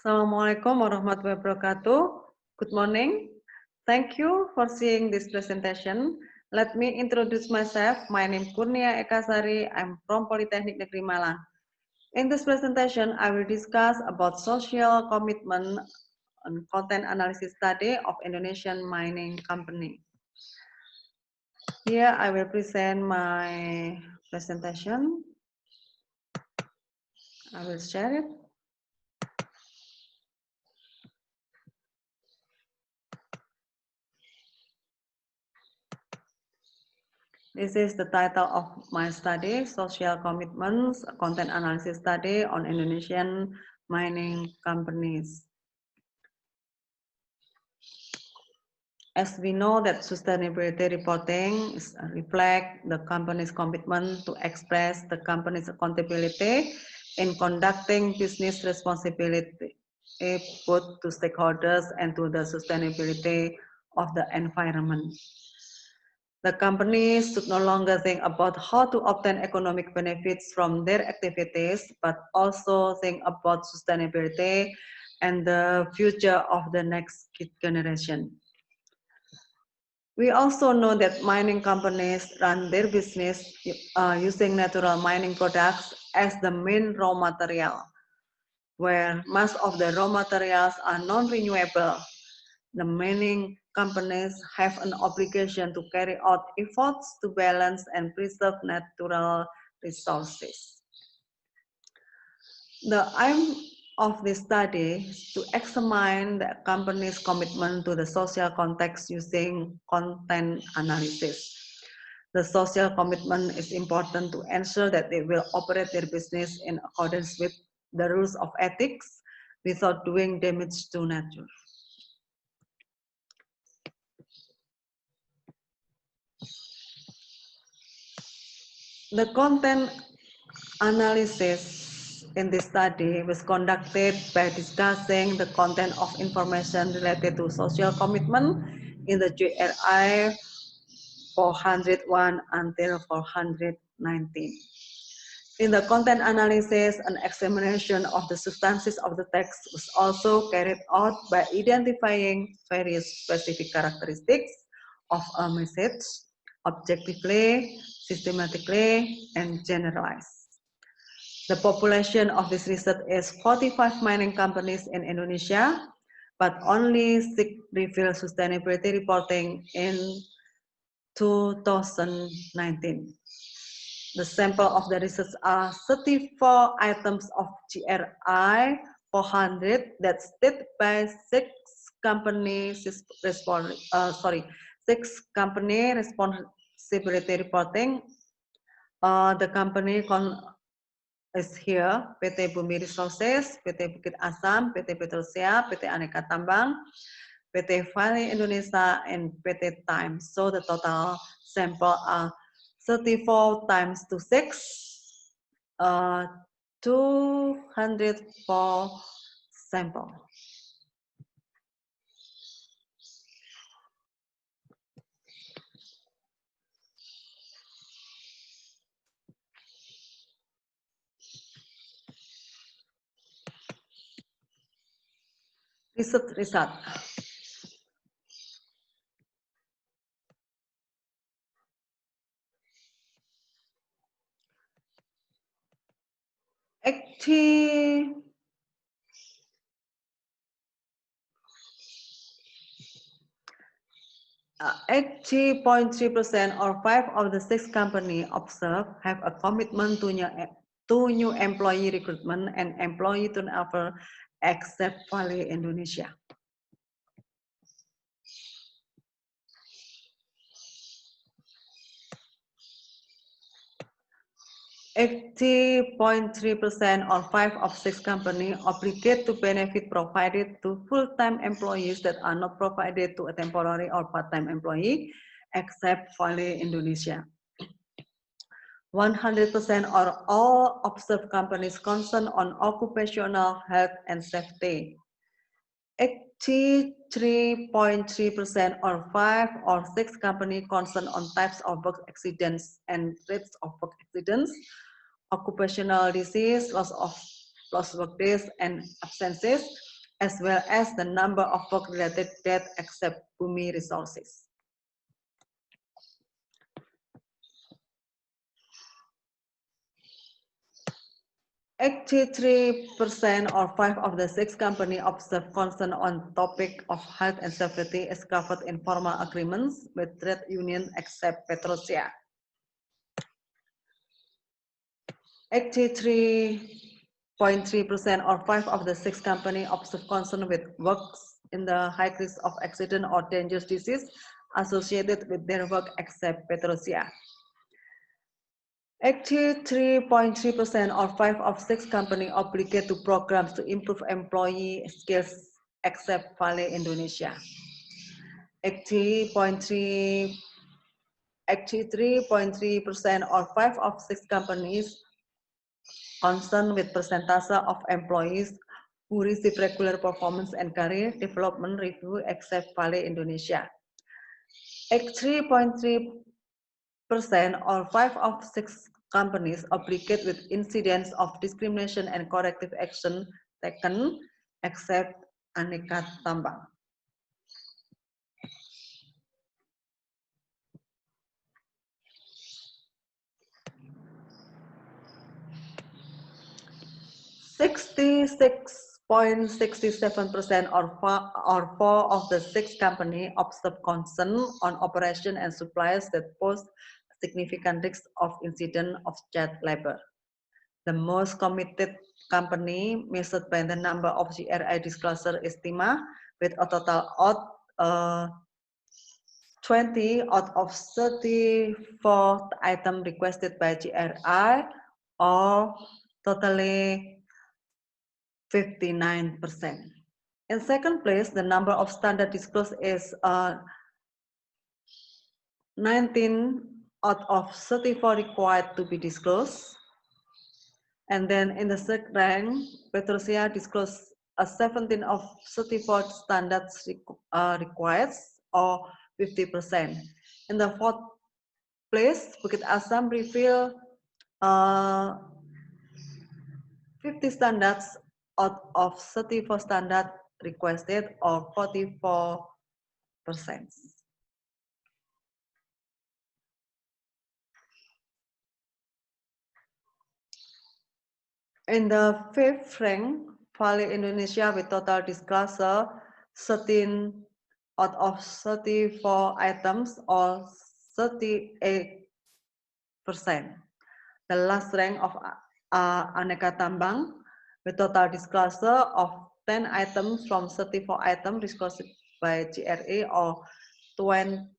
Assalamualaikum warahmatullahi wabarakatuh. Good morning. Thank you for seeing this presentation. Let me introduce myself. My name is Kurnia Ekasari. I'm from Politeknik Negeri Malang. In this presentation, I will discuss about social commitment and content analysis study of Indonesian mining company. Here I will present my presentation. I will share it. This is the title of my study, Social Commitments, Content Analysis Study on Indonesian Mining Companies. As we know that sustainability reporting reflects the company's commitment to express the company's accountability in conducting business responsibility both to stakeholders and to the sustainability of the environment. The companies should no longer think about how to obtain economic benefits from their activities, but also think about sustainability and the future of the next generation. We also know that mining companies run their business using natural mining products as the main raw material, where most of the raw materials are non-renewable. The mining companies have an obligation to carry out efforts to balance and preserve natural resources. The aim of this study is to examine the company's commitment to the social context using content analysis. The social commitment is important to ensure that they will operate their business in accordance with the rules of ethics without doing damage to nature. The content analysis in this study was conducted by discussing the content of information related to social commitment in the GRI 401 until 419. In the content analysis, an examination of the substances of the text was also carried out by identifying various specific characteristics of a message objectively, systematically, and generalized. The population of this research is 45 mining companies in Indonesia, but only 6 reveal sustainability reporting in 2019. The sample of the research are 34 items of GRI 400 that state by 6 companies responsibility reporting. The company is here: PT Bumi Resources, PT Bukit Asam, PT Petrosia, PT Aneka Tambang, PT Valley Indonesia, and PT Time. So the total sample are 34 times 6, 204 sample. Result. Actually, 80.3% or 5 of the 6 companies observed have a commitment to new employee recruitment and employee turnover, except Valley Indonesia. 80.3% or 5 of 6 companies obligate to benefit provided to full-time employees that are not provided to a temporary or part-time employee, except Valley Indonesia. 100% or all observed companies concerned on occupational health and safety. 83.3% or 5 or 6 companies concerned on types of work accidents and rates of work accidents, occupational disease, loss work days and absences, as well as the number of work-related debt except Bumi resources. %, or 5 of the 6 companies observe concern on topic of health and safety is covered in formal agreements with trade union except Petrosia. 83.3%, or 5 of the 6 companies observe concern with works in the high risk of accident or dangerous disease associated with their work except Petrosia. 83.3%, or 5 of 6 companies obligate to programs to improve employee skills except Vale Indonesia. 83.3%, or 5 of 6 companies concerned with percentage of employees who receive regular performance and career development review except Vale Indonesia. 83.3%, or 5 of 6 companies obligate with incidents of discrimination and corrective action taken except Aneka Tambang. (66.67%) or 4 of the 6 companies observe concern on operation and suppliers that pose significant risk of incident of child labor. The most committed company measured by the number of GRI disclosure is Tima, with a total of 20 out of 34 items requested by GRI, or totally 59%. In second place, the number of standard disclosed is 19 out of 34 required to be disclosed. And then in the third rank, Petrosia disclosed 17 of 34 standards required, or 50%. In the fourth place, Bukit Asam revealed 50 standards out of 34 standards requested, or 44%. In the fifth rank, Vale Indonesia with total disclosure 13 out of 34 items, or 38%. The last rank of Aneka Tambang with total disclosure of 10 items from 34 items disclosed by GRE, or 29%.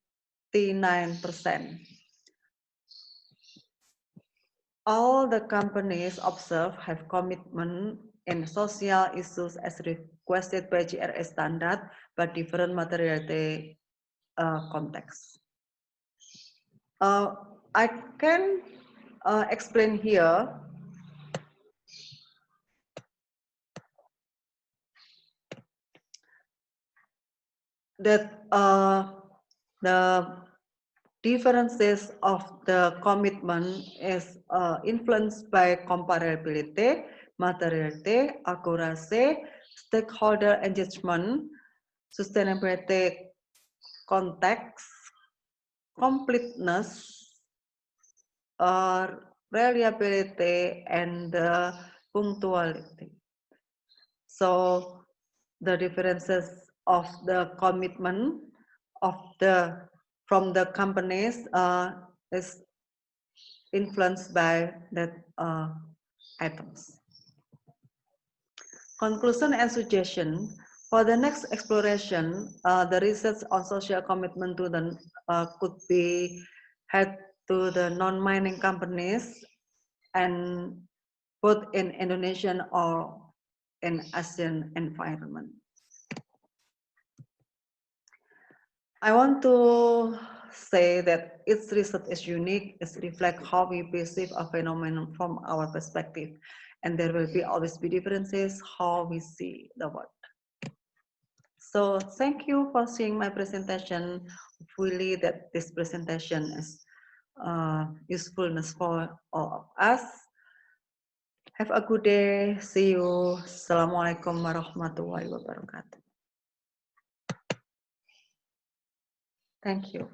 All the companies observed have commitment in social issues as requested by GRE standard, but different materiality context. I can explain here that the differences of the commitment is influenced by comparability, materiality, accuracy, stakeholder engagement, sustainability context, completeness, reliability, and punctuality. So the differences of the commitment of from the companies is influenced by that items. Conclusion and suggestion. For the next exploration, the research on social commitment to the could be had to the non-mining companies, and both in Indonesian or in ASEAN environment. I want to say that its research is unique. It reflects how we perceive a phenomenon from our perspective, and there will always be differences how we see the world. So thank you for seeing my presentation. Hopefully that this presentation is usefulness for all of us. Have a good day. See you. Assalamualaikum warahmatullahi wabarakatuh. Thank you.